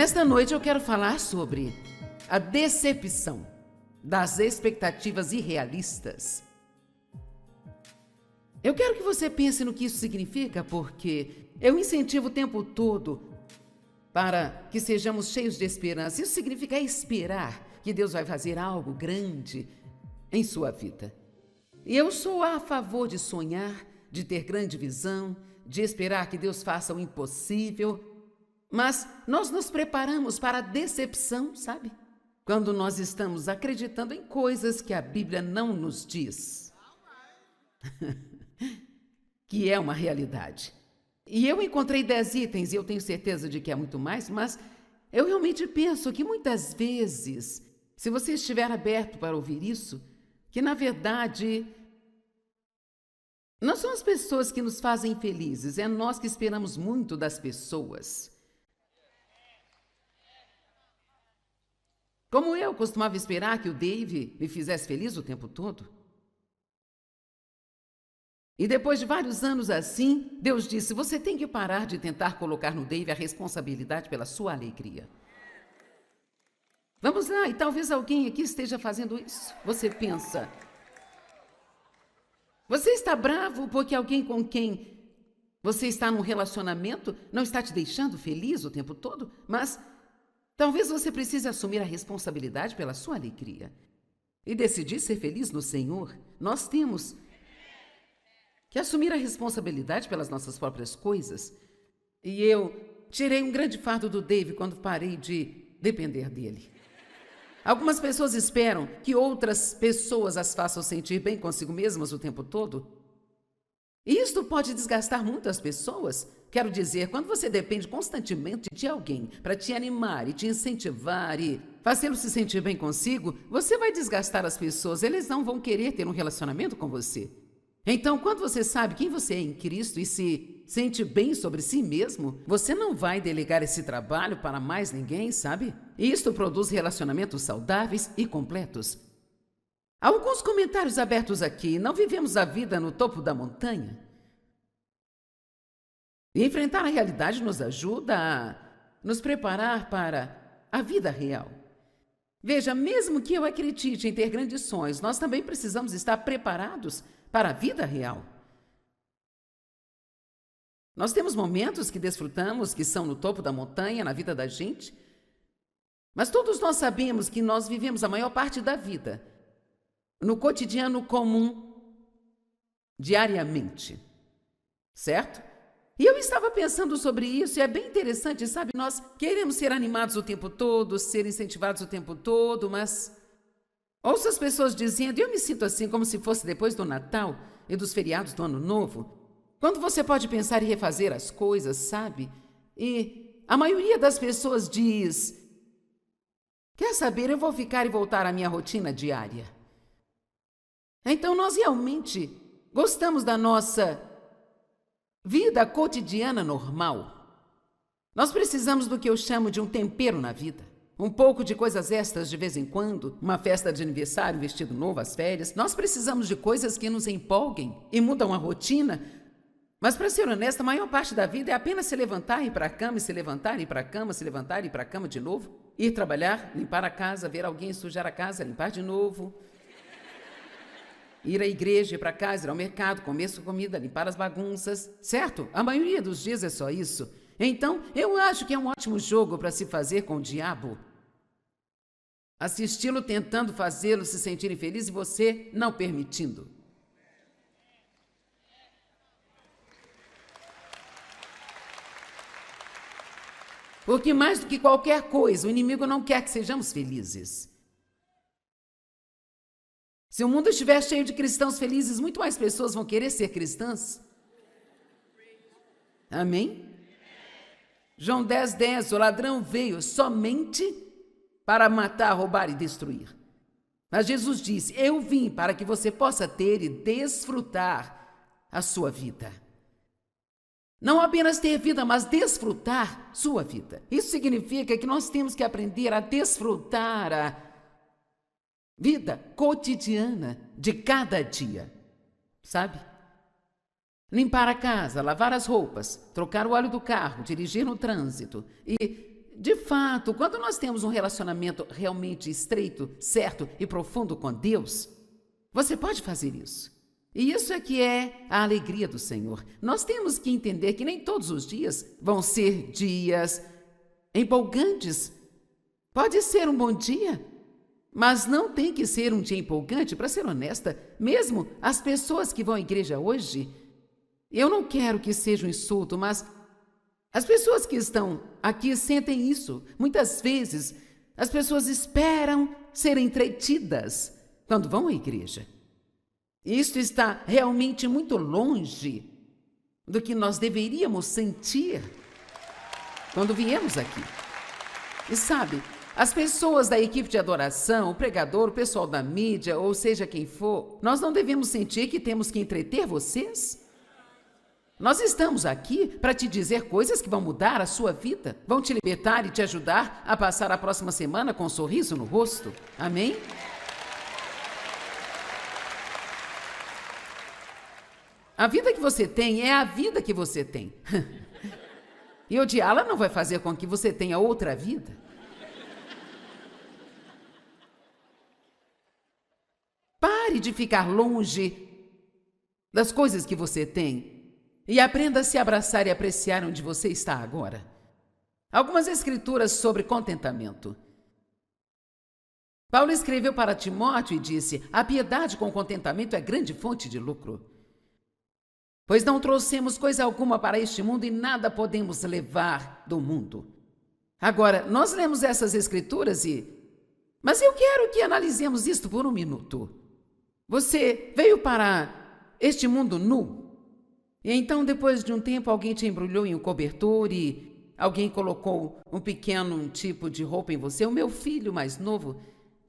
Nesta noite eu quero falar sobre a decepção das expectativas irrealistas. Eu quero que você pense no que isso significa, porque eu incentivo o tempo todo para que sejamos cheios de esperança. Isso significa esperar que Deus vai fazer algo grande em sua vida. E eu sou a favor de sonhar, de ter grande visão, de esperar que Deus faça o impossível. Mas nós nos preparamos para a decepção, sabe? Quando nós estamos acreditando em coisas que a Bíblia não nos diz. Que é uma realidade. E eu encontrei 10 itens, e eu tenho certeza de que é muito mais, mas eu realmente penso que muitas vezes, se você estiver aberto para ouvir isso, que na verdade não são as pessoas que nos fazem felizes, é nós que esperamos muito das pessoas. Como eu costumava esperar que o Dave me fizesse feliz o tempo todo. E depois de vários anos assim, Deus disse, você tem que parar de tentar colocar no Dave a responsabilidade pela sua alegria. Vamos lá, e talvez alguém aqui esteja fazendo isso. Você pensa, você está bravo porque alguém com quem você está num relacionamento não está te deixando feliz o tempo todo? Mas talvez você precise assumir a responsabilidade pela sua alegria e decidir ser feliz no Senhor. Nós temos que assumir a responsabilidade pelas nossas próprias coisas. E eu tirei um grande fardo do Dave quando parei de depender dele. Algumas pessoas esperam que outras pessoas as façam sentir bem consigo mesmas o tempo todo. E isto pode desgastar muito as pessoas. Quero dizer, quando você depende constantemente de alguém para te animar e te incentivar e fazê-lo se sentir bem consigo, você vai desgastar as pessoas. Eles não vão querer ter um relacionamento com você. Então, quando você sabe quem você é em Cristo e se sente bem sobre si mesmo, você não vai delegar esse trabalho para mais ninguém, sabe? E isto produz relacionamentos saudáveis e completos. Alguns comentários abertos aqui. Não vivemos a vida no topo da montanha? E enfrentar a realidade nos ajuda a nos preparar para a vida real. Veja, mesmo que eu acredite em ter grandes sonhos, nós também precisamos estar preparados para a vida real. Nós temos momentos que desfrutamos, que são no topo da montanha, na vida da gente, mas todos nós sabemos que nós vivemos a maior parte da vida no cotidiano comum, diariamente, certo? E eu estava pensando sobre isso, e é bem interessante, sabe? Nós queremos ser animados o tempo todo, ser incentivados o tempo todo, mas ouço as pessoas dizendo, eu me sinto assim como se fosse depois do Natal e dos feriados do Ano Novo, quando você pode pensar em refazer as coisas, sabe? E a maioria das pessoas diz, quer saber, eu vou ficar e voltar à minha rotina diária. Então nós realmente gostamos da nossa vida cotidiana normal. Nós precisamos do que eu chamo de um tempero na vida. Um pouco de coisas extras de vez em quando, uma festa de aniversário, um vestido novo, as férias. Nós precisamos de coisas que nos empolguem e mudam a rotina. Mas, para ser honesta, a maior parte da vida é apenas se levantar e ir para a cama, e se levantar e ir para a cama, se levantar e ir para a cama de novo, ir trabalhar, limpar a casa, ver alguém sujar a casa, limpar de novo, ir à igreja, ir para casa, ir ao mercado, comer sua comida, limpar as bagunças, certo? A maioria dos dias é só isso. Então, eu acho que é um ótimo jogo para se fazer com o diabo. Assisti-lo tentando fazê-lo se sentir infeliz e você não permitindo. Porque mais do que qualquer coisa, o inimigo não quer que sejamos felizes. Se o mundo estiver cheio de cristãos felizes, muito mais pessoas vão querer ser cristãs. Amém? João 10:10, o ladrão veio somente para matar, roubar e destruir. Mas Jesus disse, eu vim para que você possa ter e desfrutar a sua vida. Não apenas ter vida, mas desfrutar sua vida. Isso significa que nós temos que aprender a desfrutar a vida cotidiana de cada dia, sabe? Limpar a casa, lavar as roupas, trocar o óleo do carro, dirigir no trânsito. E de fato, quando nós temos um relacionamento realmente estreito, certo e profundo com Deus, você pode fazer isso. E isso é que é a alegria do Senhor. Nós temos que entender que nem todos os dias vão ser dias empolgantes. Pode ser um bom dia, mas não tem que ser um dia empolgante. Para ser honesta, mesmo as pessoas que vão à igreja hoje, eu não quero que seja um insulto, mas as pessoas que estão aqui sentem isso. Muitas vezes, as pessoas esperam ser entretidas quando vão à igreja. Isto está realmente muito longe do que nós deveríamos sentir quando viemos aqui. E sabe, as pessoas da equipe de adoração, o pregador, o pessoal da mídia, ou seja quem for, nós não devemos sentir que temos que entreter vocês? Nós estamos aqui para te dizer coisas que vão mudar a sua vida, vão te libertar e te ajudar a passar a próxima semana com um sorriso no rosto. Amém? A vida que você tem é a vida que você tem. E odiá-la não vai fazer com que você tenha outra vida. Pare de ficar longe das coisas que você tem e aprenda a se abraçar e apreciar onde você está agora. Algumas escrituras sobre contentamento. Paulo escreveu para Timóteo e disse: a piedade com contentamento é grande fonte de lucro. Pois não trouxemos coisa alguma para este mundo e nada podemos levar do mundo. Agora, nós lemos essas escrituras mas eu quero que analisemos isto por um minuto. Você veio para este mundo nu, e então depois de um tempo alguém te embrulhou em um cobertor e alguém colocou um pequeno tipo de roupa em você. O meu filho mais novo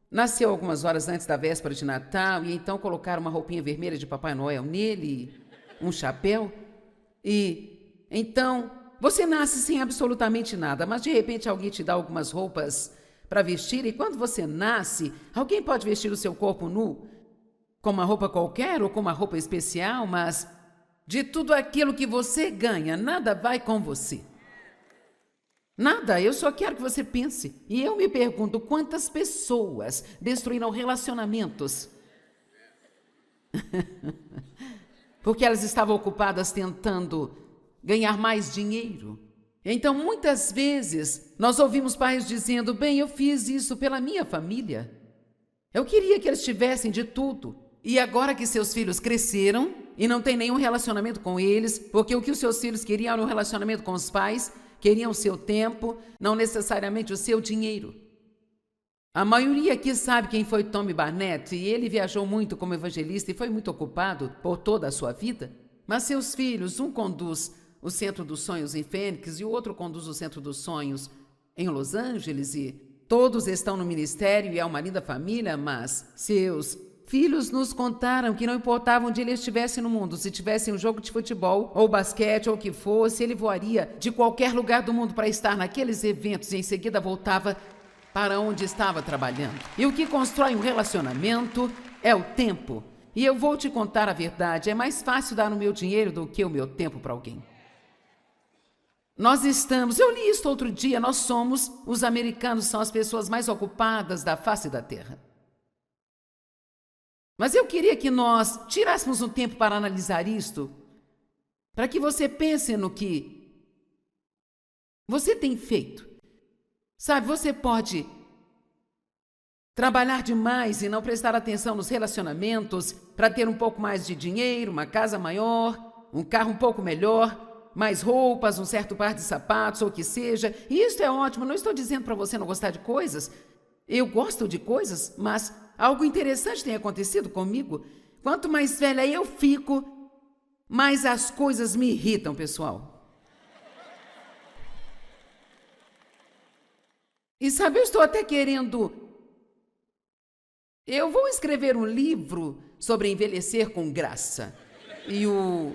nasceu algumas horas antes da véspera de Natal e então colocaram uma roupinha vermelha de Papai Noel nele, um chapéu, e então você nasce sem absolutamente nada, mas de repente alguém te dá algumas roupas para vestir, e quando você nasce, alguém pode vestir o seu corpo nu com uma roupa qualquer ou com uma roupa especial, mas de tudo aquilo que você ganha, nada vai com você. Nada, eu só quero que você pense. E eu me pergunto quantas pessoas destruíram relacionamentos porque elas estavam ocupadas tentando ganhar mais dinheiro. Então, muitas vezes, nós ouvimos pais dizendo: bem, eu fiz isso pela minha família. Eu queria que eles tivessem de tudo. E agora que seus filhos cresceram e não tem nenhum relacionamento com eles, porque o que os seus filhos queriam era um relacionamento com os pais, queriam o seu tempo, não necessariamente o seu dinheiro. A maioria aqui sabe quem foi Tommy Barnett, e ele viajou muito como evangelista e foi muito ocupado por toda a sua vida. Mas seus filhos, um conduz o Centro dos Sonhos em Fênix e o outro conduz o Centro dos Sonhos em Los Angeles, e todos estão no ministério e é uma linda família, mas seus filhos nos contaram que não importava onde ele estivesse no mundo, se tivesse um jogo de futebol ou basquete ou o que fosse, ele voaria de qualquer lugar do mundo para estar naqueles eventos e em seguida voltava para onde estava trabalhando. E o que constrói um relacionamento é o tempo. E eu vou te contar a verdade, é mais fácil dar o meu dinheiro do que o meu tempo para alguém. Eu li isso outro dia, os americanos são as pessoas mais ocupadas da face da terra. Mas eu queria que nós tirássemos um tempo para analisar isto, para que você pense no que você tem feito. Sabe, você pode trabalhar demais e não prestar atenção nos relacionamentos para ter um pouco mais de dinheiro, uma casa maior, um carro um pouco melhor, mais roupas, um certo par de sapatos ou o que seja. E isso é ótimo, não estou dizendo para você não gostar de coisas. Eu gosto de coisas, mas algo interessante tem acontecido comigo. Quanto mais velha eu fico, mais as coisas me irritam, pessoal. E sabe, eu estou até querendo... Eu vou escrever um livro sobre envelhecer com graça. E o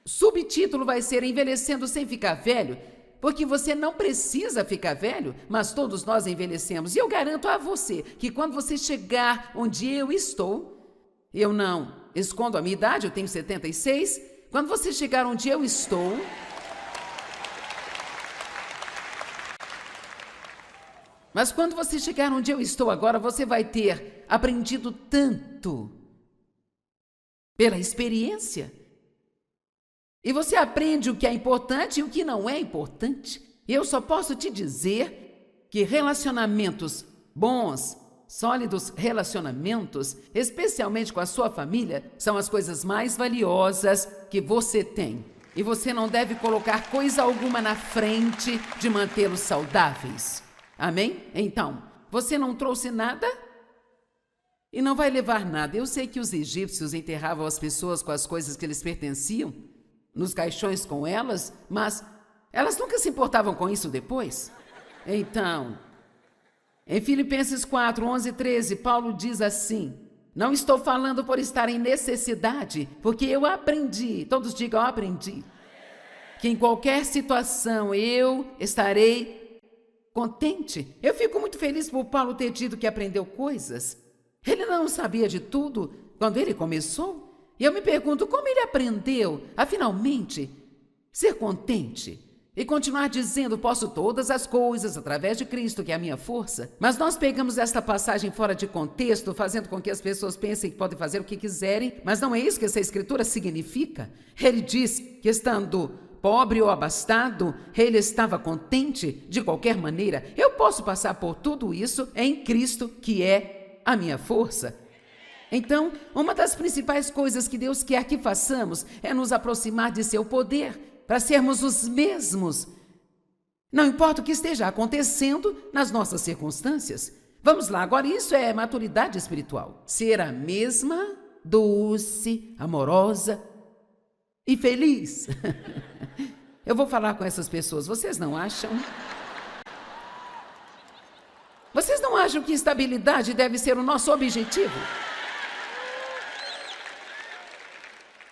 subtítulo vai ser Envelhecendo Sem Ficar Velho, porque você não precisa ficar velho, mas todos nós envelhecemos. E eu garanto a você que quando você chegar onde eu estou, eu não escondo a minha idade, eu tenho 76, quando você chegar onde eu estou... Mas quando você chegar onde eu estou agora, você vai ter aprendido tanto pela experiência. E você aprende o que é importante e o que não é importante. E eu só posso te dizer que relacionamentos bons, sólidos relacionamentos, especialmente com a sua família, são as coisas mais valiosas que você tem. E você não deve colocar coisa alguma na frente de mantê-los saudáveis. Amém? Então, você não trouxe nada e não vai levar nada. Eu sei que os egípcios enterravam as pessoas com as coisas que lhes pertenciam, nos caixões com elas, mas elas nunca se importavam com isso depois. Então, em Filipenses 4, 11 e 13, Paulo diz assim: não estou falando por estar em necessidade, porque eu aprendi, todos digam, eu aprendi, que em qualquer situação eu estarei contente. Eu fico muito feliz por Paulo ter dito que aprendeu coisas. Ele não sabia de tudo quando ele começou. E eu me pergunto como ele aprendeu a finalmente ser contente e continuar dizendo: posso todas as coisas através de Cristo, que é a minha força. Mas nós pegamos esta passagem fora de contexto, fazendo com que as pessoas pensem que podem fazer o que quiserem, mas não é isso que essa escritura significa. Ele diz que estando pobre ou abastado, ele estava contente de qualquer maneira. Eu posso passar por tudo isso em Cristo, que é a minha força. Então, uma das principais coisas que Deus quer que façamos é nos aproximar de seu poder, para sermos os mesmos. Não importa o que esteja acontecendo nas nossas circunstâncias. Vamos lá, agora isso é maturidade espiritual. Ser a mesma, doce, amorosa e feliz. Eu vou falar com essas pessoas, vocês não acham? Vocês não acham que estabilidade deve ser o nosso objetivo?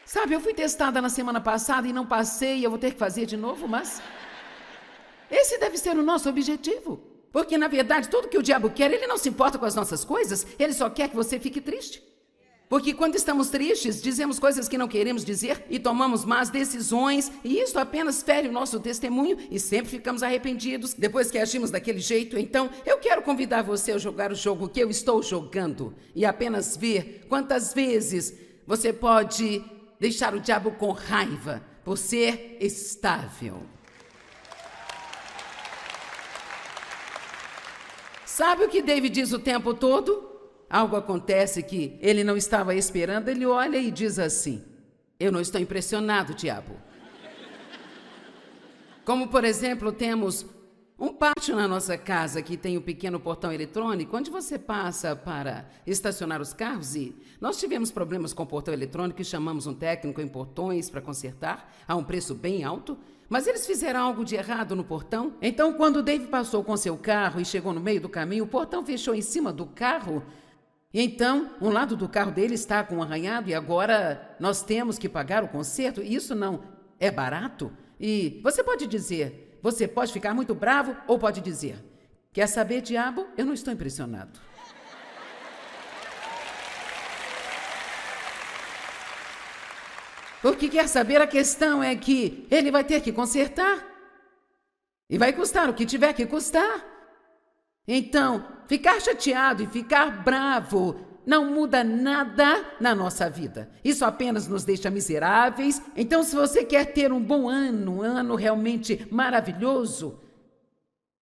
Sabe, eu fui testada na semana passada e não passei, eu vou ter que fazer de novo, mas esse deve ser o nosso objetivo. Porque, na verdade, tudo que o diabo quer, ele não se importa com as nossas coisas, ele só quer que você fique triste. Porque quando estamos tristes, dizemos coisas que não queremos dizer e tomamos más decisões, e isso apenas fere o nosso testemunho e sempre ficamos arrependidos depois que agimos daquele jeito. Então, eu quero convidar você a jogar o jogo que eu estou jogando e apenas ver quantas vezes você pode deixar o diabo com raiva por ser estável. Sabe o que David diz o tempo todo? Algo acontece que ele não estava esperando, ele olha e diz assim: eu não estou impressionado, diabo. Como, por exemplo, temos um pátio na nossa casa que tem um pequeno portão eletrônico, onde você passa para estacionar os carros, e nós tivemos problemas com o portão eletrônico e chamamos um técnico em portões para consertar, a um preço bem alto, mas eles fizeram algo de errado no portão. Então, quando o Dave passou com seu carro e chegou no meio do caminho, o portão fechou em cima do carro. E então, um lado do carro dele está com um arranhado e agora nós temos que pagar o conserto. E isso não é barato. E você pode dizer, você pode ficar muito bravo ou pode dizer: quer saber, diabo? Eu não estou impressionado. Porque quer saber, a questão é que ele vai ter que consertar. E vai custar o que tiver que custar. Então, ficar chateado e ficar bravo não muda nada na nossa vida. Isso apenas nos deixa miseráveis. Então, se você quer ter um bom ano, um ano realmente maravilhoso,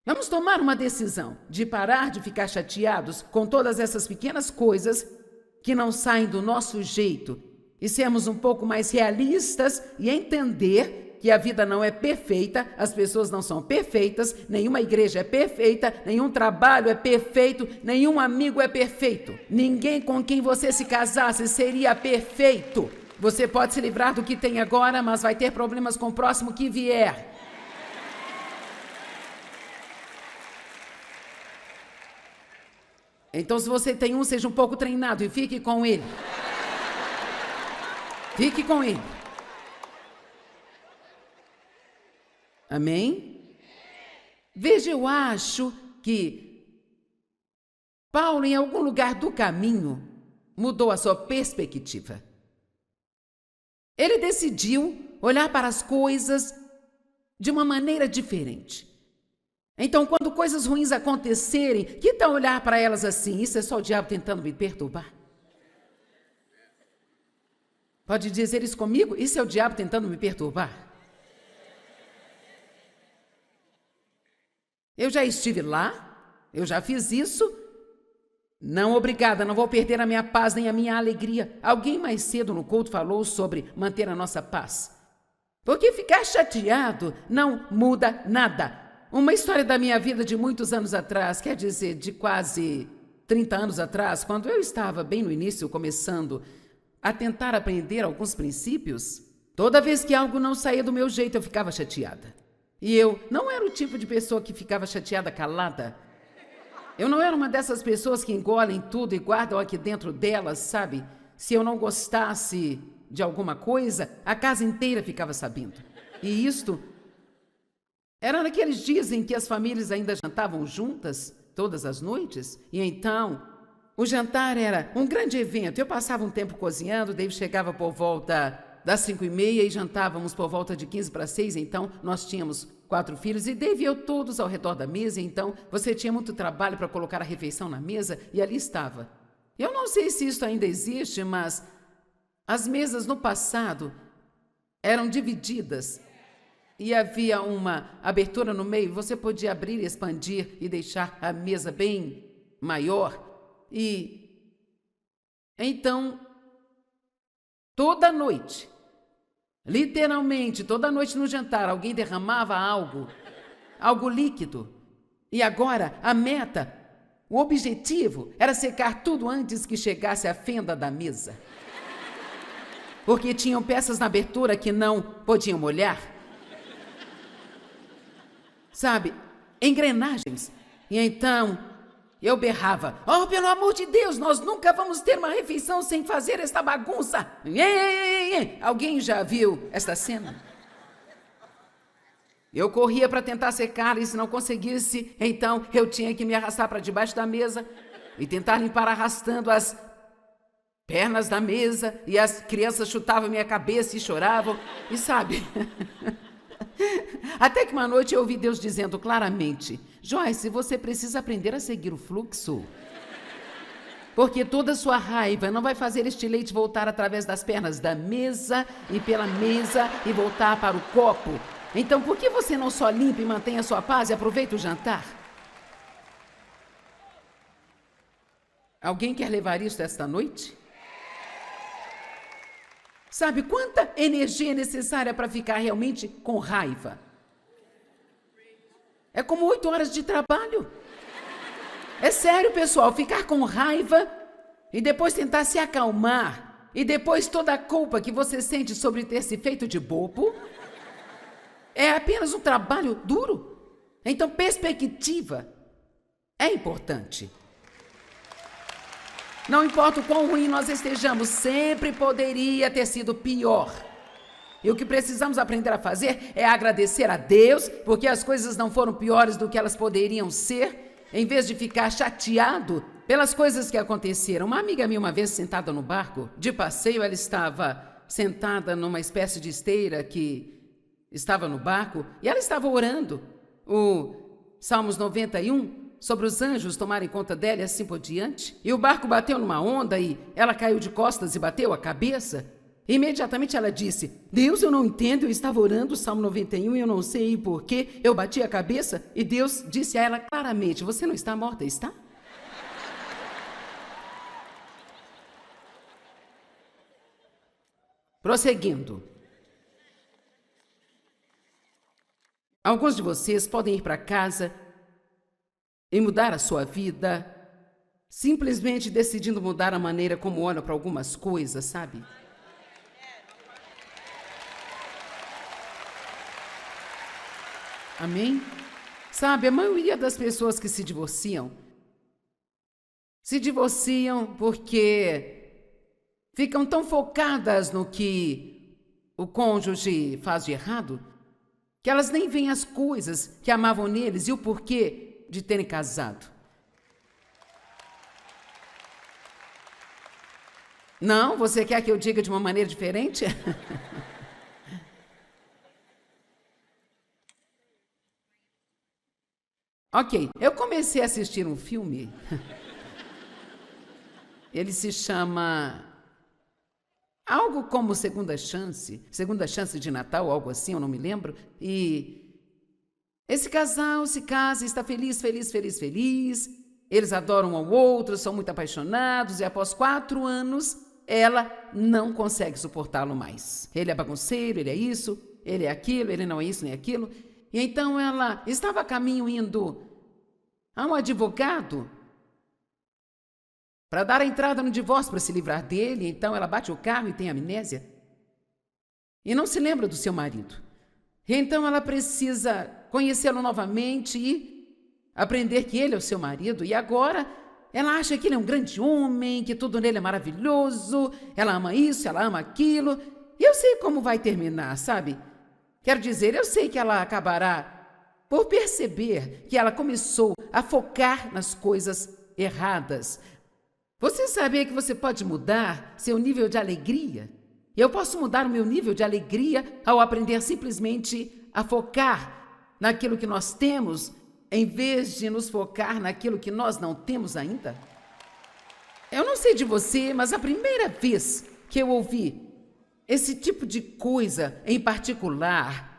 vamos tomar uma decisão de parar de ficar chateados com todas essas pequenas coisas que não saem do nosso jeito e sermos um pouco mais realistas e entender que a vida não é perfeita, as pessoas não são perfeitas, nenhuma igreja é perfeita, nenhum trabalho é perfeito, nenhum amigo é perfeito. Ninguém com quem você se casasse seria perfeito. Você pode se livrar do que tem agora, mas vai ter problemas com o próximo que vier. Então, se você tem um, seja um pouco treinado e fique com ele. Fique com ele. Amém? Veja, eu acho que Paulo, em algum lugar do caminho, mudou a sua perspectiva. Ele decidiu olhar para as coisas de uma maneira diferente. Então, quando coisas ruins acontecerem, que tal olhar para elas assim? Isso é só o diabo tentando me perturbar? Pode dizer isso comigo? Isso é o diabo tentando me perturbar? Eu já estive lá, eu já fiz isso. Não, obrigada, não vou perder a minha paz nem a minha alegria. Alguém mais cedo no culto falou sobre manter a nossa paz. Porque ficar chateado não muda nada. Uma história da minha vida de muitos anos atrás, quer dizer, de quase 30 anos atrás, quando eu estava bem no início, começando a tentar aprender alguns princípios, toda vez que algo não saía do meu jeito, eu ficava chateada. E eu não era o tipo de pessoa que ficava chateada calada. Eu não era uma dessas pessoas que engolem tudo e guardam aqui dentro delas, sabe? Se eu não gostasse de alguma coisa, a casa inteira ficava sabendo. E isto era naqueles dias em que as famílias ainda jantavam juntas, todas as noites, e então o jantar era um grande evento. Eu passava um tempo cozinhando, Dave chegava por volta das 5h30 e jantávamos por volta de 15 para 6, então nós tínhamos 4 filhos e Dave e eu todos ao redor da mesa, então você tinha muito trabalho para colocar a refeição na mesa e ali estava. Eu não sei se isso ainda existe, mas as mesas no passado eram divididas e havia uma abertura no meio, você podia abrir e expandir e deixar a mesa bem maior. E então, toda noite, literalmente toda noite no jantar, alguém derramava algo líquido. E agora a meta, o objetivo era secar tudo antes que chegasse à fenda da mesa. Porque tinham peças na abertura que não podiam molhar. Sabe, engrenagens. E então eu berrava: oh, pelo amor de Deus, nós nunca vamos ter uma refeição sem fazer esta bagunça. Alguém já viu esta cena? Eu corria para tentar secar e se não conseguisse, então eu tinha que me arrastar para debaixo da mesa e tentar limpar arrastando as pernas da mesa, e as crianças chutavam minha cabeça e choravam, e sabe... Até que uma noite eu ouvi Deus dizendo claramente: Joyce, você precisa aprender a seguir o fluxo. Porque toda a sua raiva não vai fazer este leite voltar através das pernas da mesa e pela mesa e voltar para o copo. Então por que você não só limpa e mantém a sua paz e aproveita o jantar? Alguém quer levar isso esta noite? Sabe quanta energia é necessária para ficar realmente com raiva? É como 8 horas de trabalho. É sério, pessoal, ficar com raiva e depois tentar se acalmar e depois toda a culpa que você sente sobre ter se feito de bobo é apenas um trabalho duro. Então, perspectiva é importante. Não importa o quão ruim nós estejamos, sempre poderia ter sido pior. E o que precisamos aprender a fazer é agradecer a Deus, porque as coisas não foram piores do que elas poderiam ser, em vez de ficar chateado pelas coisas que aconteceram. Uma amiga minha, uma vez sentada no barco, de passeio, ela estava sentada numa espécie de esteira que estava no barco, e ela estava orando o Salmos 91, sobre os anjos tomarem conta dela e assim por diante. E o barco bateu numa onda e ela caiu de costas e bateu a cabeça. Imediatamente ela disse: Deus, eu não entendo, eu estava orando o Salmo 91 e eu não sei por que eu bati a cabeça. E Deus disse a ela claramente: você não está morta, está? Prosseguindo. Alguns de vocês podem ir para casa e mudar a sua vida, simplesmente decidindo mudar a maneira como olham para algumas coisas, sabe? Amém? Sabe, a maioria das pessoas que se divorciam porque ficam tão focadas no que o cônjuge faz de errado, que elas nem veem as coisas que amavam neles e o porquê de terem casado. Não? Você quer que eu diga de uma maneira diferente? Ok, eu comecei a assistir um filme. Ele se chama algo como Segunda Chance de Natal, algo assim, eu não me lembro. E esse casal se casa, está feliz, feliz, feliz, feliz. Eles adoram um ao outro, são muito apaixonados e após 4 anos, ela não consegue suportá-lo mais. Ele é bagunceiro, ele é isso, ele é aquilo, ele não é isso nem aquilo. E então ela estava a caminho indo a um advogado para dar a entrada no divórcio, para se livrar dele. Então ela bate o carro e tem amnésia. E não se lembra do seu marido. E então ela precisa conhecê-lo novamente e aprender que ele é o seu marido. E agora ela acha que ele é um grande homem, que tudo nele é maravilhoso. Ela ama isso, ela ama aquilo. E eu sei como vai terminar, sabe? Quero dizer, eu sei que ela acabará por perceber que ela começou a focar nas coisas erradas. Você sabia que você pode mudar seu nível de alegria? Eu posso mudar o meu nível de alegria ao aprender simplesmente a focar naquilo que nós temos, em vez de nos focar naquilo que nós não temos ainda? Eu não sei de você, mas a primeira vez que eu ouvi esse tipo de coisa em particular,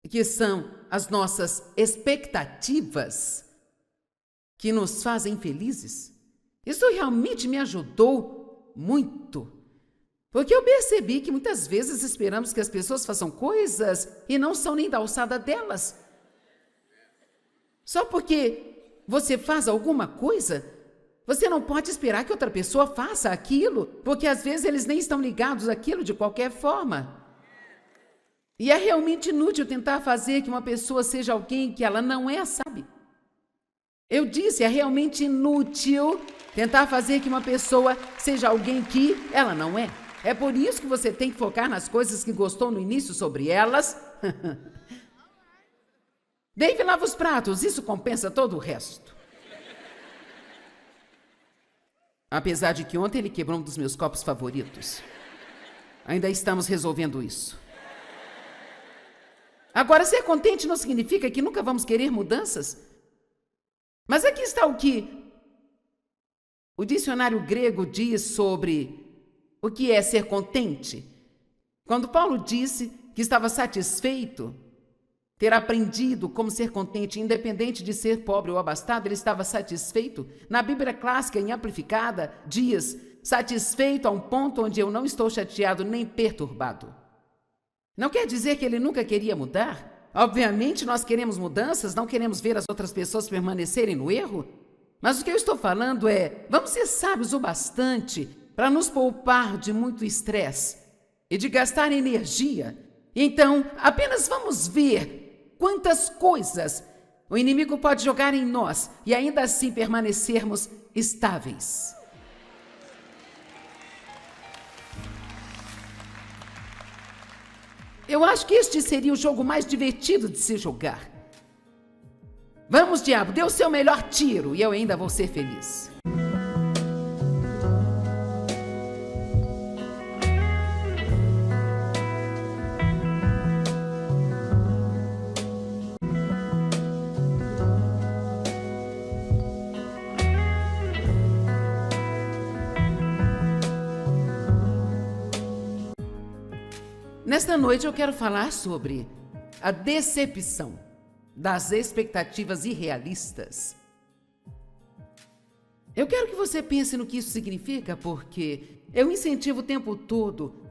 que são as nossas expectativas que nos fazem felizes, isso realmente me ajudou muito. Porque eu percebi que muitas vezes esperamos que as pessoas façam coisas e não são nem da alçada delas. Só porque você faz alguma coisa, você não pode esperar que outra pessoa faça aquilo, porque às vezes eles nem estão ligados àquilo de qualquer forma. E é realmente inútil tentar fazer que uma pessoa seja alguém que ela não é, sabe? Eu disse, é realmente inútil tentar fazer que uma pessoa seja alguém que ela não é. É por isso que você tem que focar nas coisas que gostou no início sobre elas. Dave lava os pratos, isso compensa todo o resto. Apesar de que ontem ele quebrou um dos meus copos favoritos. Ainda estamos resolvendo isso. Agora, ser contente não significa que nunca vamos querer mudanças. Mas aqui está o que o dicionário grego diz sobre o que é ser contente. Quando Paulo disse que estava satisfeito, ter aprendido como ser contente, independente de ser pobre ou abastado, ele estava satisfeito. Na Bíblia clássica, em amplificada, diz: satisfeito a um ponto onde eu não estou chateado nem perturbado. Não quer dizer que ele nunca queria mudar. Obviamente, nós queremos mudanças, não queremos ver as outras pessoas permanecerem no erro. Mas o que eu estou falando é, vamos ser sábios o bastante para nos poupar de muito estresse e de gastar energia. Então, apenas vamos ver quantas coisas o inimigo pode jogar em nós e ainda assim permanecermos estáveis. Eu acho que este seria o jogo mais divertido de se jogar. Vamos, diabo, dê o seu melhor tiro e eu ainda vou ser feliz. Nesta noite eu quero falar sobre a decepção das expectativas irrealistas. Eu quero que você pense no que isso significa, porque eu incentivo o tempo todo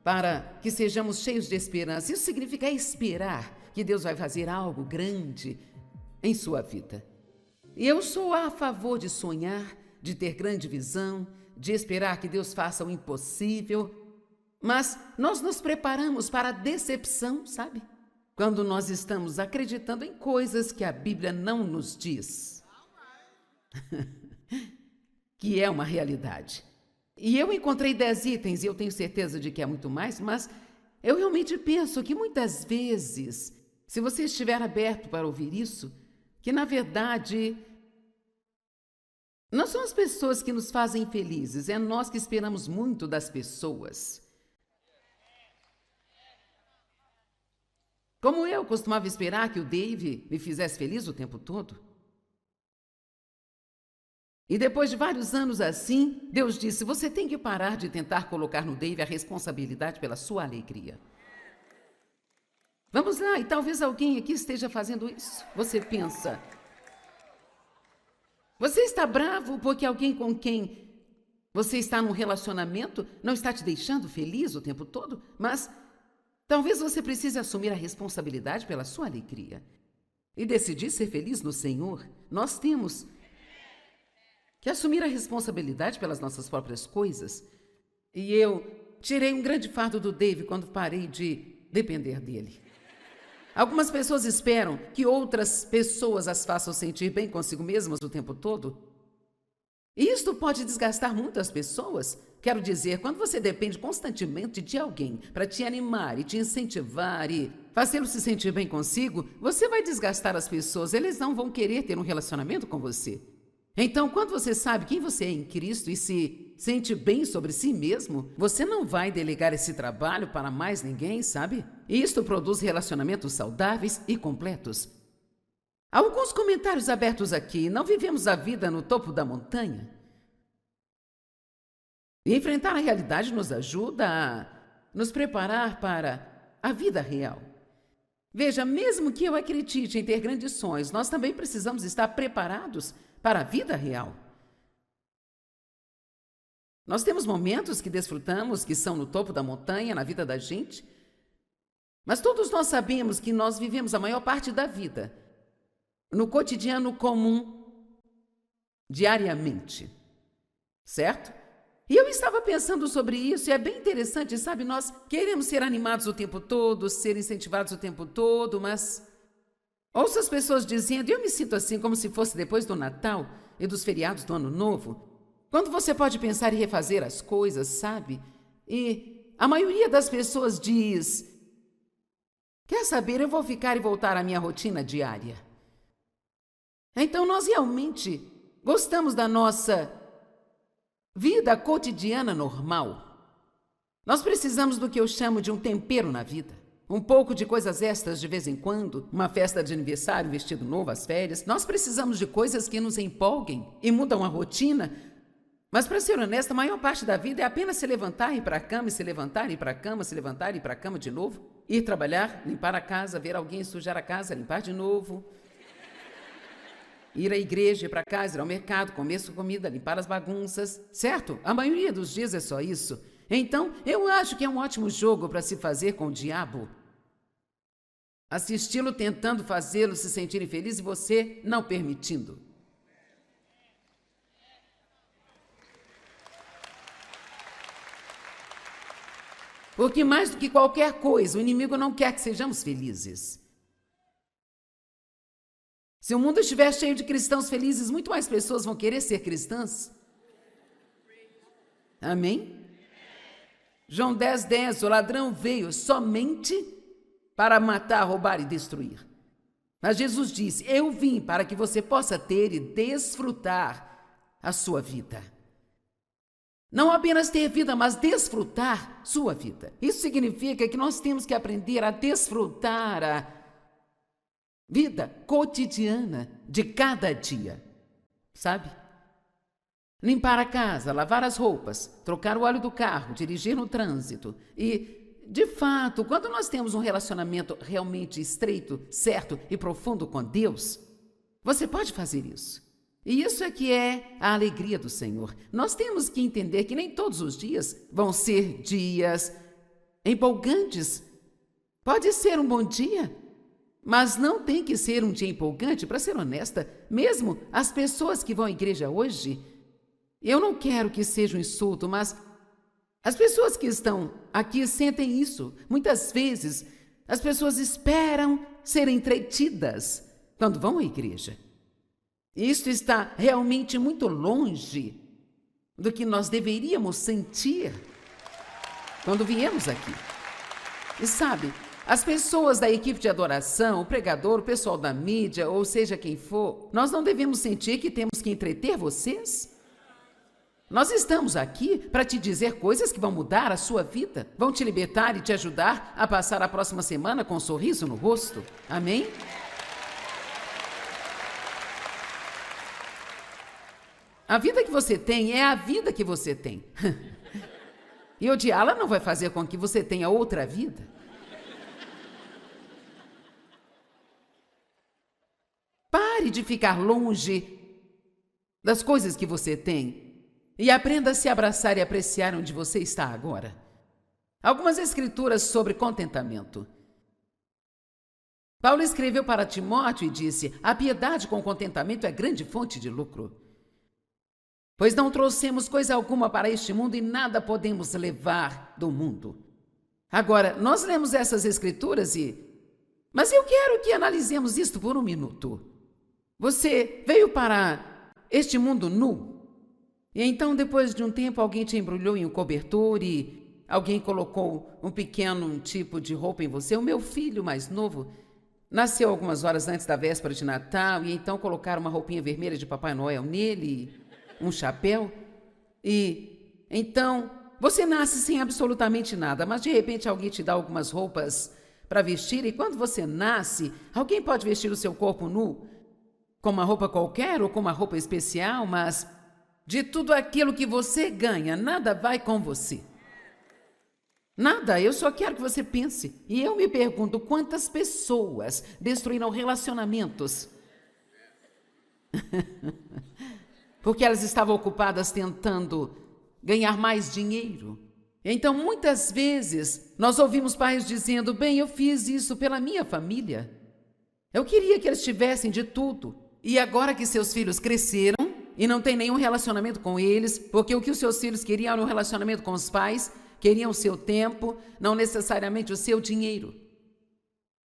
para que sejamos cheios de esperança. Isso significa esperar que Deus vai fazer algo grande em sua vida. E eu sou a favor de sonhar, de ter grande visão, de esperar que Deus faça o impossível. Mas nós nos preparamos para a decepção, sabe? Quando nós estamos acreditando em coisas que a Bíblia não nos diz. Que é uma realidade. E eu encontrei 10 itens, e eu tenho certeza de que é muito mais, mas eu realmente penso que muitas vezes, se você estiver aberto para ouvir isso, que na verdade não são as pessoas que nos fazem felizes, é nós que esperamos muito das pessoas. Como eu costumava esperar que o Dave me fizesse feliz o tempo todo. E depois de vários anos assim, Deus disse: você tem que parar de tentar colocar no Dave a responsabilidade pela sua alegria. Vamos lá, e talvez alguém aqui esteja fazendo isso. Você pensa: você está bravo porque alguém com quem você está num relacionamento não está te deixando feliz o tempo todo? Mas talvez você precise assumir a responsabilidade pela sua alegria e decidir ser feliz no Senhor. Nós temos que assumir a responsabilidade pelas nossas próprias coisas. E eu tirei um grande fardo do Dave quando parei de depender dele. Algumas pessoas esperam que outras pessoas as façam sentir bem consigo mesmas o tempo todo. E isto pode desgastar muito as pessoas. Quero dizer, quando você depende constantemente de alguém para te animar e te incentivar e fazê-lo se sentir bem consigo, você vai desgastar as pessoas. Eles não vão querer ter um relacionamento com você. Então, quando você sabe quem você é em Cristo e se sente bem sobre si mesmo, você não vai delegar esse trabalho para mais ninguém, sabe? E isto produz relacionamentos saudáveis e completos. Alguns comentários abertos aqui. Não vivemos a vida no topo da montanha? E enfrentar a realidade nos ajuda a nos preparar para a vida real. Veja, mesmo que eu acredite em ter grandes sonhos, nós também precisamos estar preparados para a vida real. Nós temos momentos que desfrutamos, que são no topo da montanha, na vida da gente, mas todos nós sabemos que nós vivemos a maior parte da vida no cotidiano comum, diariamente, certo? E eu estava pensando sobre isso e é bem interessante, sabe? Nós queremos ser animados o tempo todo, ser incentivados o tempo todo, mas ouço as pessoas dizendo, eu me sinto assim como se fosse depois do Natal e dos feriados do Ano Novo, quando você pode pensar em refazer as coisas, sabe? E a maioria das pessoas diz, quer saber, eu vou ficar e voltar à minha rotina diária. Então nós realmente gostamos da nossa vida cotidiana normal. Nós precisamos do que eu chamo de um tempero na vida. Um pouco de coisas extras de vez em quando, uma festa de aniversário, um vestido novo, as férias. Nós precisamos de coisas que nos empolguem e mudam a rotina. Mas, para ser honesta, a maior parte da vida é apenas se levantar e ir para a cama, e se levantar e ir para a cama, se levantar e ir para a cama de novo, ir trabalhar, limpar a casa, ver alguém sujar a casa, limpar de novo, ir à igreja, ir para casa, ir ao mercado, comer sua comida, limpar as bagunças, certo? A maioria dos dias é só isso. Então, eu acho que é um ótimo jogo para se fazer com o diabo. Assisti-lo tentando fazê-lo se sentir infeliz e você não permitindo. Porque mais do que qualquer coisa, o inimigo não quer que sejamos felizes. Se o mundo estiver cheio de cristãos felizes, muito mais pessoas vão querer ser cristãs. Amém? João 10:10, o ladrão veio somente para matar, roubar e destruir. Mas Jesus disse, eu vim para que você possa ter e desfrutar a sua vida. Não apenas ter vida, mas desfrutar sua vida. Isso significa que nós temos que aprender a desfrutar a vida cotidiana de cada dia, sabe? Limpar a casa, lavar as roupas, trocar o óleo do carro, dirigir no trânsito. E, de fato, quando nós temos um relacionamento realmente estreito, certo e profundo com Deus, você pode fazer isso. E isso é que é a alegria do Senhor. Nós temos que entender que nem todos os dias vão ser dias empolgantes. Pode ser um bom dia, mas não tem que ser um dia empolgante. Para ser honesta, mesmo as pessoas que vão à igreja hoje, eu não quero que seja um insulto, mas as pessoas que estão aqui sentem isso. Muitas vezes, as pessoas esperam ser entretidas quando vão à igreja. Isto está realmente muito longe do que nós deveríamos sentir quando viemos aqui. E sabe, as pessoas da equipe de adoração, o pregador, o pessoal da mídia, ou seja quem for, nós não devemos sentir que temos que entreter vocês? Nós estamos aqui para te dizer coisas que vão mudar a sua vida, vão te libertar e te ajudar a passar a próxima semana com um sorriso no rosto. Amém? A vida que você tem é a vida que você tem. E odiá-la não vai fazer com que você tenha outra vida. Pare de ficar longe das coisas que você tem e aprenda a se abraçar e apreciar onde você está agora. Algumas escrituras sobre contentamento. Paulo escreveu para Timóteo e disse: a piedade com contentamento é grande fonte de lucro. Pois não trouxemos coisa alguma para este mundo e nada podemos levar do mundo. Agora, nós lemos essas escrituras mas eu quero que analisemos isto por um minuto. Você veio para este mundo nu, e então depois de um tempo alguém te embrulhou em um cobertor e alguém colocou um pequeno tipo de roupa em você. O meu filho mais novo nasceu algumas horas antes da véspera de Natal e então colocaram uma roupinha vermelha de Papai Noel nele, um chapéu, e então você nasce sem absolutamente nada, mas de repente alguém te dá algumas roupas para vestir, e quando você nasce, alguém pode vestir o seu corpo nu com uma roupa qualquer ou com uma roupa especial, mas de tudo aquilo que você ganha, nada vai com você. Nada, eu só quero que você pense. E eu me pergunto quantas pessoas destruíram relacionamentos porque elas estavam ocupadas tentando ganhar mais dinheiro. Então, muitas vezes, nós ouvimos pais dizendo: bem, eu fiz isso pela minha família. Eu queria que eles tivessem de tudo. E agora que seus filhos cresceram e não tem nenhum relacionamento com eles, porque o que os seus filhos queriam era um relacionamento com os pais, queriam o seu tempo, não necessariamente o seu dinheiro.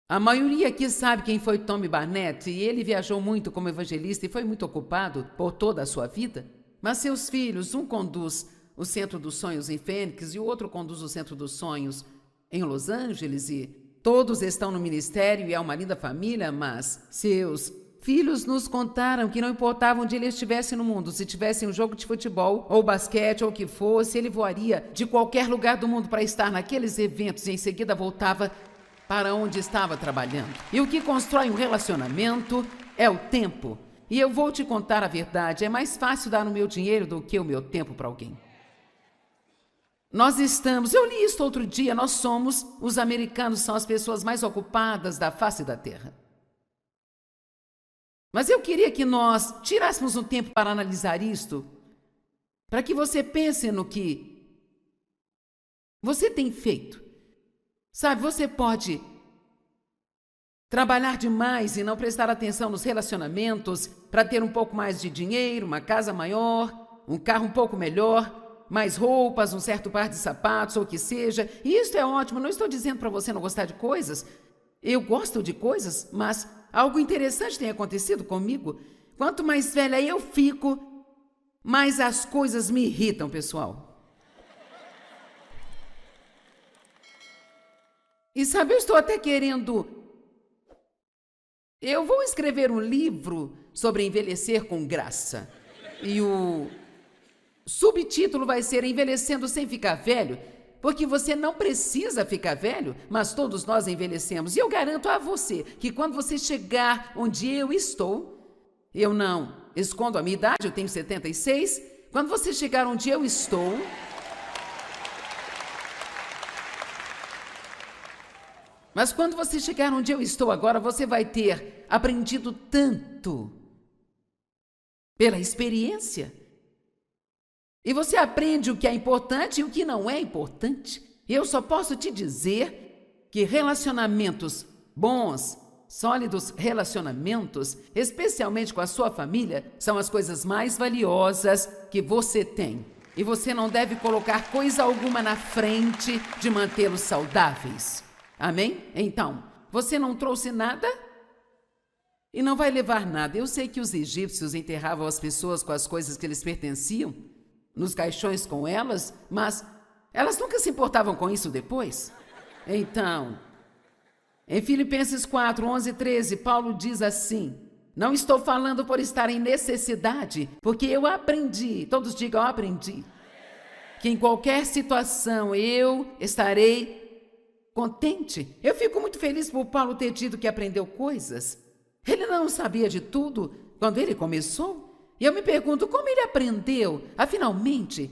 A maioria aqui sabe quem foi Tony Barnett, e ele viajou muito como evangelista e foi muito ocupado por toda a sua vida. Mas seus filhos, um conduz o Centro dos Sonhos em Fênix e o outro conduz o Centro dos Sonhos em Los Angeles, e todos estão no ministério e é uma linda família, mas seus filhos nos contaram que não importava onde ele estivesse no mundo, se tivesse um jogo de futebol ou basquete ou o que fosse, ele voaria de qualquer lugar do mundo para estar naqueles eventos e em seguida voltava para onde estava trabalhando. E o que constrói um relacionamento é o tempo. E eu vou te contar a verdade, é mais fácil dar o meu dinheiro do que o meu tempo para alguém. Eu li isso outro dia, os americanos são as pessoas mais ocupadas da face da terra. Mas eu queria que nós tirássemos um tempo para analisar isto, para que você pense no que você tem feito. Sabe, você pode trabalhar demais e não prestar atenção nos relacionamentos para ter um pouco mais de dinheiro, uma casa maior, um carro um pouco melhor, mais roupas, um certo par de sapatos ou o que seja. E isso é ótimo, não estou dizendo para você não gostar de coisas. Eu gosto de coisas, mas algo interessante tem acontecido comigo. Quanto mais velha eu fico, mais as coisas me irritam, pessoal. E sabe, eu estou até querendo... Eu vou escrever um livro sobre envelhecer com graça. E o subtítulo vai ser Envelhecendo Sem Ficar Velho, porque você não precisa ficar velho, mas todos nós envelhecemos. E eu garanto a você que quando você chegar onde eu estou, eu não escondo a minha idade, eu tenho 76, quando você chegar onde eu estou... Mas quando você chegar onde eu estou agora, você vai ter aprendido tanto pela experiência. E você aprende o que é importante e o que não é importante. E eu só posso te dizer que relacionamentos bons, sólidos relacionamentos, especialmente com a sua família, são as coisas mais valiosas que você tem. E você não deve colocar coisa alguma na frente de mantê-los saudáveis. Amém? Então, você não trouxe nada e não vai levar nada. Eu sei que os egípcios enterravam as pessoas com as coisas que lhes pertenciam, nos caixões com elas, mas elas nunca se importavam com isso depois. Então, em Filipenses 4, 11 e 13, Paulo diz assim: Não estou falando por estar em necessidade, porque eu aprendi, todos digam, eu aprendi, que em qualquer situação eu estarei contente. Eu fico muito feliz por Paulo ter dito que aprendeu coisas. Ele não sabia de tudo quando ele começou. E eu me pergunto como ele aprendeu a finalmente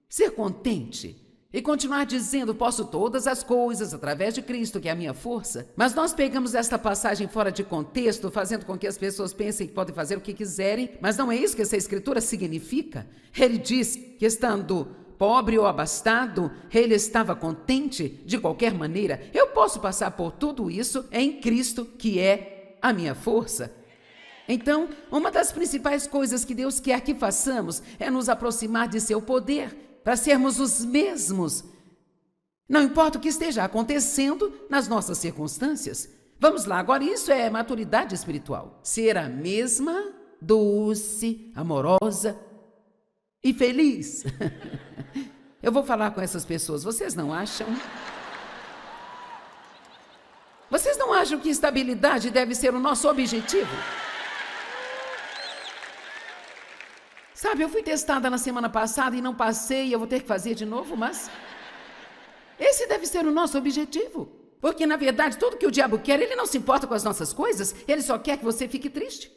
ser contente e continuar dizendo, posso todas as coisas através de Cristo, que é a minha força. Mas nós pegamos esta passagem fora de contexto, fazendo com que as pessoas pensem que podem fazer o que quiserem, mas não é isso que essa escritura significa. Ele diz que estando pobre ou abastado, ele estava contente de qualquer maneira. Eu posso passar por tudo isso em Cristo, que é a minha força. Então, uma das principais coisas que Deus quer que façamos é nos aproximar de seu poder, para sermos os mesmos. Não importa o que esteja acontecendo nas nossas circunstâncias. Vamos lá, agora isso é maturidade espiritual. Ser a mesma, doce, amorosa e feliz. Eu vou falar com essas pessoas, vocês não acham? Vocês não acham que estabilidade deve ser o nosso objetivo? Sabe, eu fui testada na semana passada e não passei, eu vou ter que fazer de novo, mas esse deve ser o nosso objetivo. Porque, na verdade, tudo que o diabo quer, ele não se importa com as nossas coisas, ele só quer que você fique triste.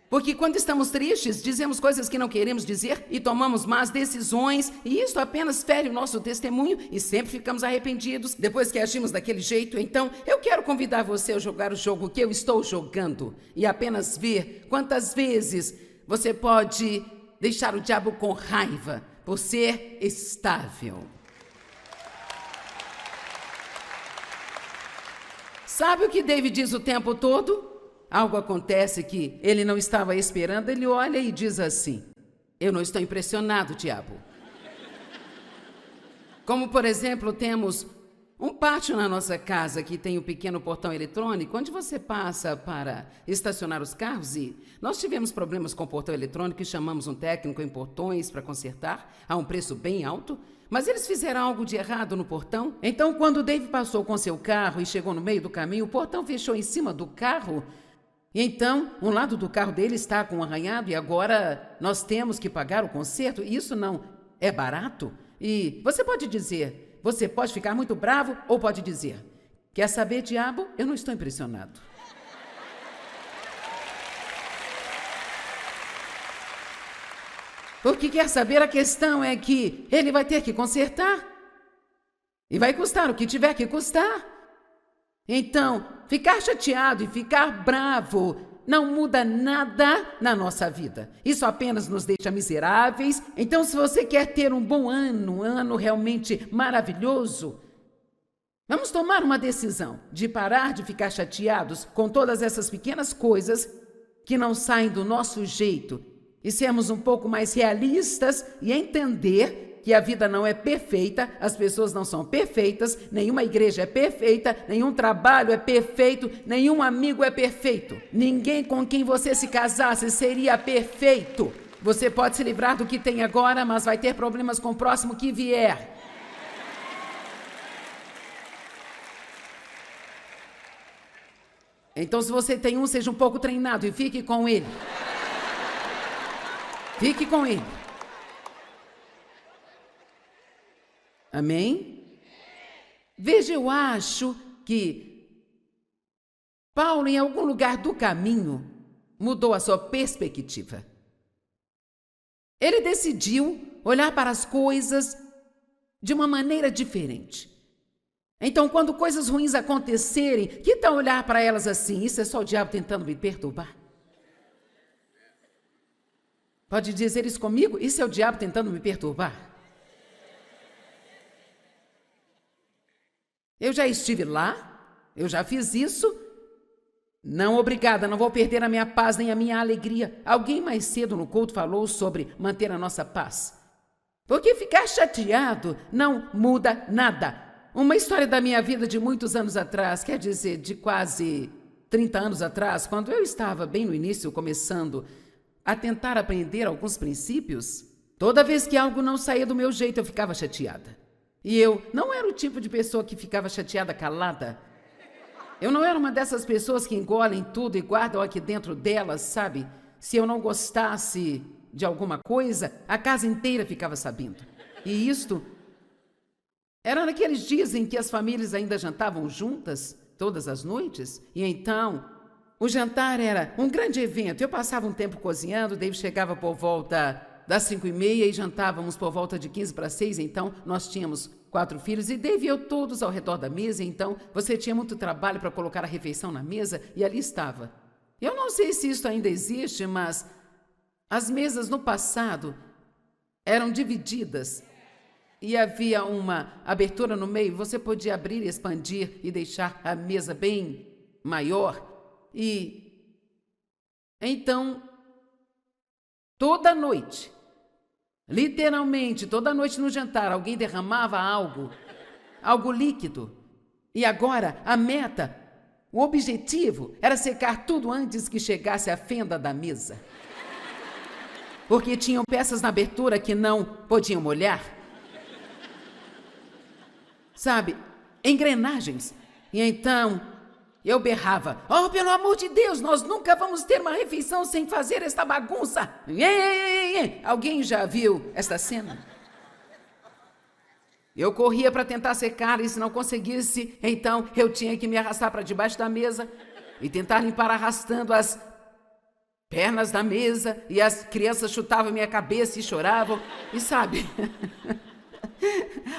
Porque quando estamos tristes, dizemos coisas que não queremos dizer e tomamos más decisões, e isso apenas fere o nosso testemunho e sempre ficamos arrependidos depois que agimos daquele jeito. Então, eu quero convidar você a jogar o jogo que eu estou jogando e apenas ver quantas vezes você pode deixar o diabo com raiva por ser estável. Sabe o que David diz o tempo todo? Algo acontece que ele não estava esperando, ele olha e diz assim, eu não estou impressionado, diabo. Como, por exemplo, temos um pátio na nossa casa que tem um pequeno portão eletrônico, onde você passa para estacionar os carros e nós tivemos problemas com o portão eletrônico e chamamos um técnico em portões para consertar a um preço bem alto, mas eles fizeram algo de errado no portão. Então, quando o Dave passou com seu carro e chegou no meio do caminho, o portão fechou em cima do carro. E então, um lado do carro dele está com um arranhado e agora nós temos que pagar o conserto. E isso não é barato. E você pode dizer, você pode ficar muito bravo ou pode dizer, quer saber, diabo? Eu não estou impressionado. Porque quer saber, a questão é que ele vai ter que consertar. E vai custar o que tiver que custar. Então, ficar chateado e ficar bravo não muda nada na nossa vida. Isso apenas nos deixa miseráveis. Então, se você quer ter um bom ano, um ano realmente maravilhoso, vamos tomar uma decisão de parar de ficar chateados com todas essas pequenas coisas que não saem do nosso jeito e sermos um pouco mais realistas e entender que a vida não é perfeita, as pessoas não são perfeitas, nenhuma igreja é perfeita, nenhum trabalho é perfeito, nenhum amigo é perfeito. Ninguém com quem você se casasse seria perfeito. Você pode se livrar do que tem agora, mas vai ter problemas com o próximo que vier. Então, se você tem um, seja um pouco treinado e fique com ele. Fique com ele. Amém? Veja, eu acho que Paulo, em algum lugar do caminho, mudou a sua perspectiva. Ele decidiu olhar para as coisas de uma maneira diferente. Então, quando coisas ruins acontecerem, que tal olhar para elas assim? Isso é só o diabo tentando me perturbar. Pode dizer isso comigo? Isso é o diabo tentando me perturbar. Eu já estive lá, eu já fiz isso. Não, obrigada, não vou perder a minha paz nem a minha alegria. Alguém mais cedo no culto falou sobre manter a nossa paz. Porque ficar chateado não muda nada. Uma história da minha vida de muitos anos atrás, quer dizer, de quase 30 anos atrás, quando eu estava bem no início, começando a tentar aprender alguns princípios, toda vez que algo não saía do meu jeito, eu ficava chateada. E eu não era o tipo de pessoa que ficava chateada calada. Eu não era uma dessas pessoas que engolem tudo e guardam aqui dentro delas, sabe? Se eu não gostasse de alguma coisa, a casa inteira ficava sabendo. E isto era naqueles dias em que as famílias ainda jantavam juntas, todas as noites. E então, o jantar era um grande evento. Eu passava um tempo cozinhando, Dave chegava por volta das 5h30 e jantávamos por volta de 15 para 6. Então, nós tínhamos 4 filhos e Dave e eu todos ao redor da mesa. Então, você tinha muito trabalho para colocar a refeição na mesa e ali estava. Eu não sei se isso ainda existe, mas as mesas no passado eram divididas e havia uma abertura no meio. Você podia abrir e expandir e deixar a mesa bem maior. E então, toda noite, literalmente, toda noite no jantar, alguém derramava algo líquido. E agora, a meta, o objetivo era secar tudo antes que chegasse à fenda da mesa. Porque tinham peças na abertura que não podiam molhar. Sabe, engrenagens. E então, eu berrava: oh, pelo amor de Deus, nós nunca vamos ter uma refeição sem fazer esta bagunça. Alguém já viu esta cena? Eu corria para tentar secar e se não conseguisse, então eu tinha que me arrastar para debaixo da mesa e tentar limpar arrastando as pernas da mesa, e as crianças chutavam minha cabeça e choravam. E sabe,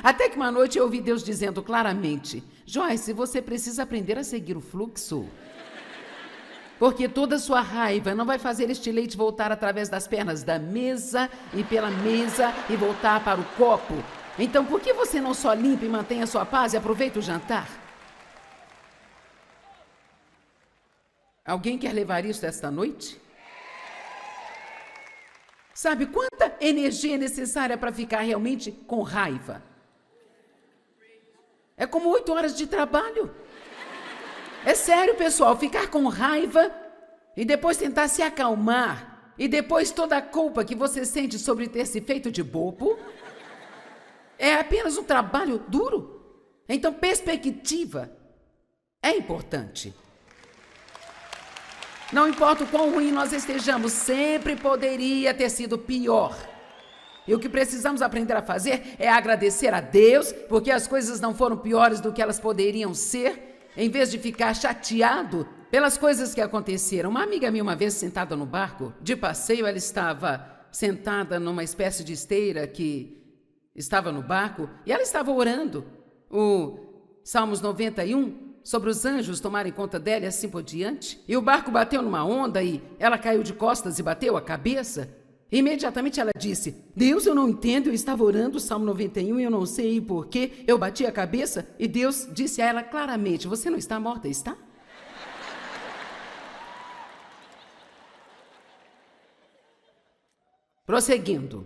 até que uma noite eu ouvi Deus dizendo claramente: Joyce, você precisa aprender a seguir o fluxo. Porque toda sua raiva não vai fazer este leite voltar através das pernas da mesa e pela mesa e voltar para o copo. Então, por que você não só limpa e mantém a sua paz e aproveita o jantar? Alguém quer levar isso esta noite? Sabe quanta energia é necessária para ficar realmente com raiva? É como 8 horas de trabalho. É sério, pessoal, ficar com raiva e depois tentar se acalmar e depois toda a culpa que você sente sobre ter se feito de bobo é apenas um trabalho duro. Então, perspectiva é importante. Não importa o quão ruim nós estejamos, sempre poderia ter sido pior. E o que precisamos aprender a fazer é agradecer a Deus, porque as coisas não foram piores do que elas poderiam ser, em vez de ficar chateado pelas coisas que aconteceram. Uma amiga minha, uma vez sentada no barco, de passeio, ela estava sentada numa espécie de esteira que estava no barco, e ela estava orando o Salmos 91, sobre os anjos tomarem conta dela e assim por diante. E o barco bateu numa onda e ela caiu de costas e bateu a cabeça. Imediatamente ela disse: Deus, eu não entendo, eu estava orando o Salmo 91 e eu não sei por que eu bati a cabeça. E Deus disse a ela claramente: você não está morta, está? Prosseguindo.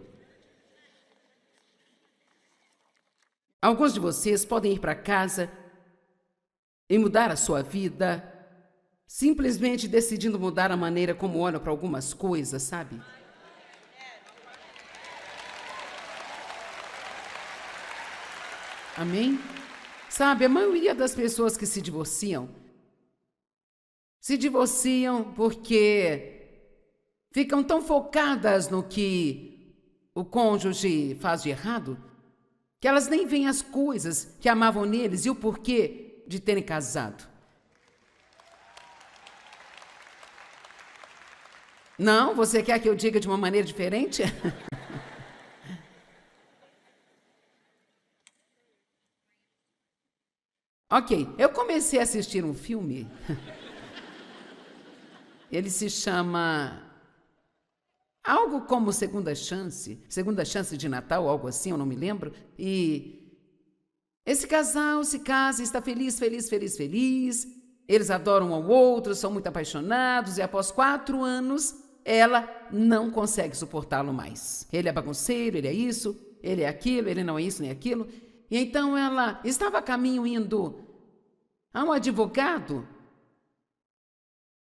Alguns de vocês podem ir para casa e mudar a sua vida, simplesmente decidindo mudar a maneira como olham para algumas coisas, sabe? Amém? Sabe, a maioria das pessoas que se divorciam porque ficam tão focadas no que o cônjuge faz de errado, que elas nem veem as coisas que amavam neles e o porquê de terem casado. Não? Você quer que eu diga de uma maneira diferente? Ok, eu comecei a assistir um filme. Ele se chama algo como Segunda Chance de Natal, algo assim, eu não me lembro. E esse casal se casa, está feliz. Eles adoram um ao outro, são muito apaixonados e após 4 anos, ela não consegue suportá-lo mais. Ele é bagunceiro, ele é isso, ele é aquilo, ele não é isso nem aquilo. E então ela estava a caminho indo a um advogado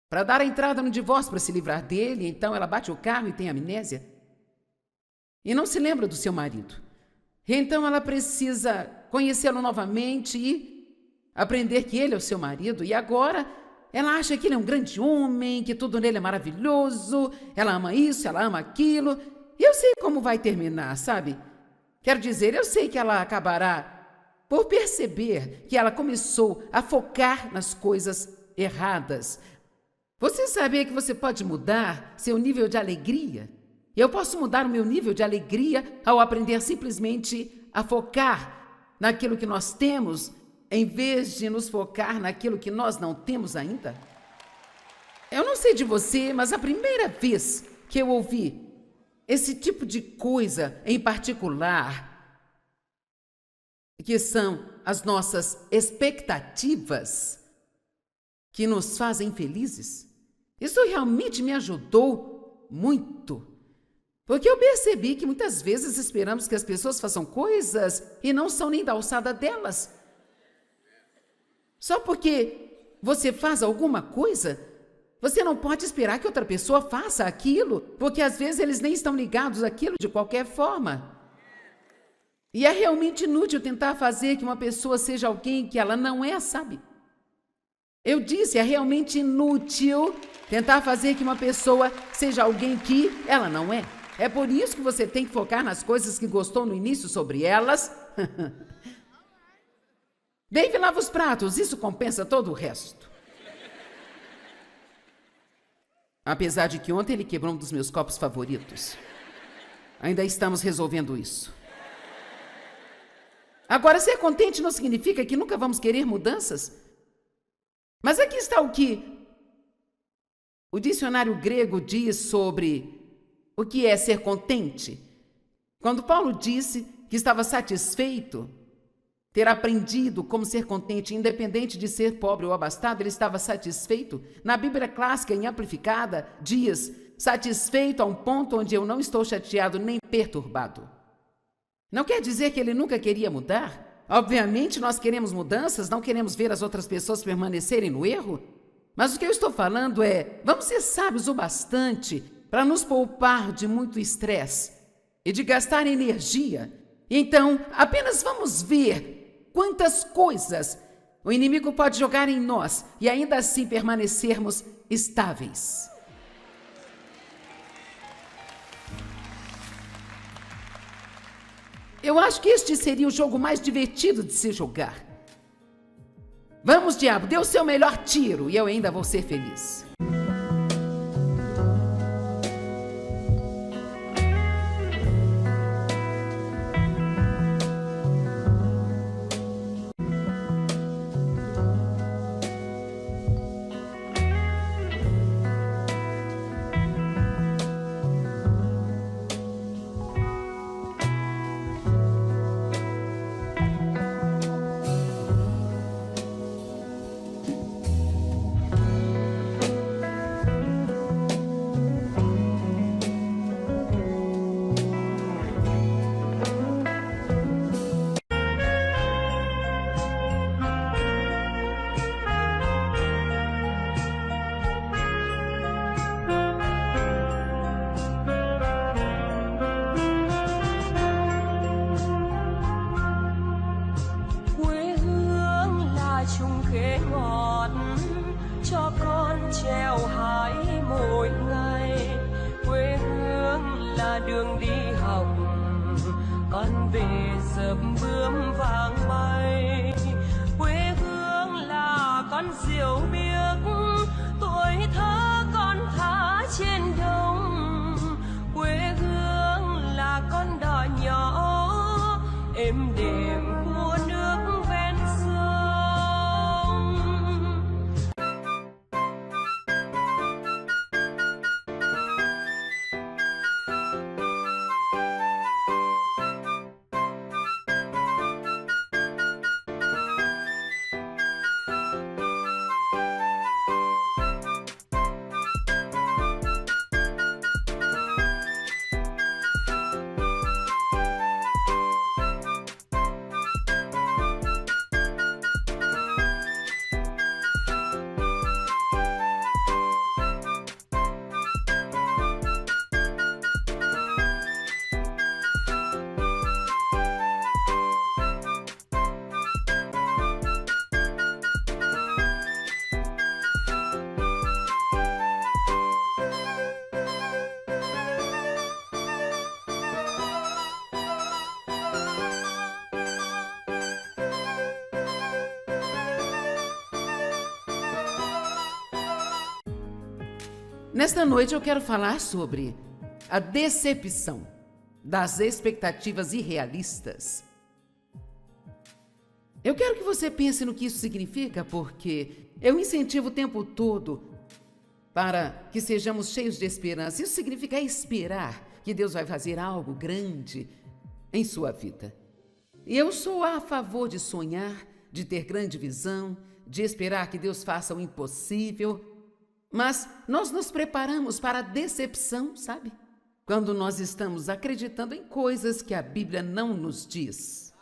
para dar a entrada no divórcio, para se livrar dele. Então ela bate o carro e tem amnésia. E não se lembra do seu marido. E então ela precisa conhecê-lo novamente e aprender que ele é o seu marido e agora ela acha que ele é um grande homem, que tudo nele é maravilhoso, ela ama isso, ela ama aquilo. E eu sei como vai terminar, sabe? Quero dizer, eu sei que ela acabará por perceber que ela começou a focar nas coisas erradas. Você sabia que você pode mudar seu nível de alegria? Eu posso mudar o meu nível de alegria ao aprender simplesmente a focar naquilo que nós temos, em vez de nos focar naquilo que nós não temos ainda? Eu não sei de você, mas a primeira vez que eu ouvi esse tipo de coisa em particular, que são as nossas expectativas que nos fazem felizes, isso realmente me ajudou muito. Porque eu percebi que muitas vezes esperamos que as pessoas façam coisas e não são nem da alçada delas. Só porque você faz alguma coisa, você não pode esperar que outra pessoa faça aquilo, porque às vezes eles nem estão ligados àquilo de qualquer forma. E é realmente inútil tentar fazer que uma pessoa seja alguém que ela não é, sabe? Eu disse, é realmente inútil tentar fazer que uma pessoa seja alguém que ela não é. É por isso que você tem que focar nas coisas que gostou no início sobre elas. Dave lava os pratos, isso compensa todo o resto. Apesar de que ontem ele quebrou um dos meus copos favoritos. Ainda estamos resolvendo isso. Agora, ser contente não significa que nunca vamos querer mudanças. Mas aqui está o que o dicionário grego diz sobre o que é ser contente. Quando Paulo disse que estava satisfeito, ter aprendido como ser contente, independente de ser pobre ou abastado, ele estava satisfeito. Na Bíblia clássica, em amplificada, diz: satisfeito a um ponto onde eu não estou chateado nem perturbado. Não quer dizer que ele nunca queria mudar. Obviamente, nós queremos mudanças, não queremos ver as outras pessoas permanecerem no erro. Mas o que eu estou falando é, vamos ser sábios o bastante para nos poupar de muito estresse e de gastar energia. Então, apenas vamos ver quantas coisas o inimigo pode jogar em nós e ainda assim permanecermos estáveis. Eu acho que este seria o jogo mais divertido de se jogar. Vamos, diabo, dê o seu melhor tiro e eu ainda vou ser feliz. Đường đi học con về sớm bướm vàng bay, quê hương là con diều biếc tuổi thơ con thả trên đồng, quê hương là con đò nhỏ êm đềm của nước ven sông. Nesta noite eu quero falar sobre a decepção das expectativas irrealistas. Eu quero que você pense no que isso significa, porque eu incentivo o tempo todo para que sejamos cheios de esperança. Isso significa esperar que Deus vai fazer algo grande em sua vida. E eu sou a favor de sonhar, de ter grande visão, de esperar que Deus faça o impossível. Mas nós nos preparamos para a decepção, sabe? Quando nós estamos acreditando em coisas que a Bíblia não nos diz.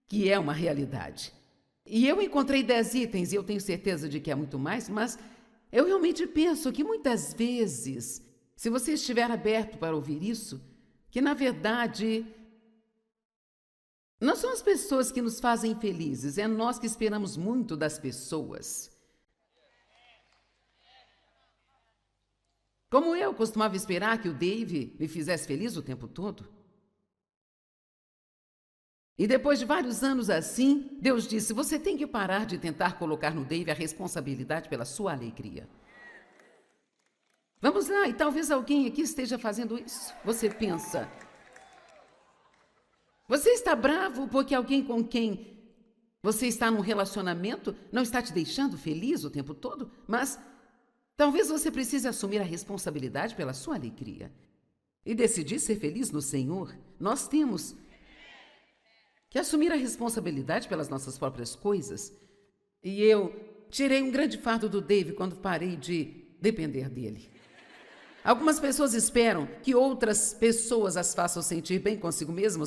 Que é uma realidade. E eu encontrei 10 itens, e eu tenho certeza de que é muito mais, mas eu realmente penso que muitas vezes, se você estiver aberto para ouvir isso, que na verdade não são as pessoas que nos fazem felizes, é nós que esperamos muito das pessoas. Como eu costumava esperar que o Dave me fizesse feliz o tempo todo. E depois de vários anos assim, Deus disse, você tem que parar de tentar colocar no Dave a responsabilidade pela sua alegria. Vamos lá, e talvez alguém aqui esteja fazendo isso. Você pensa, você está bravo porque alguém com quem você está num relacionamento não está te deixando feliz o tempo todo? Mas talvez você precise assumir a responsabilidade pela sua alegria e decidir ser feliz no Senhor. Nós temos que assumir a responsabilidade pelas nossas próprias coisas. E eu tirei um grande fardo do Dave quando parei de depender dele. Algumas pessoas esperam que outras pessoas as façam sentir bem consigo mesmas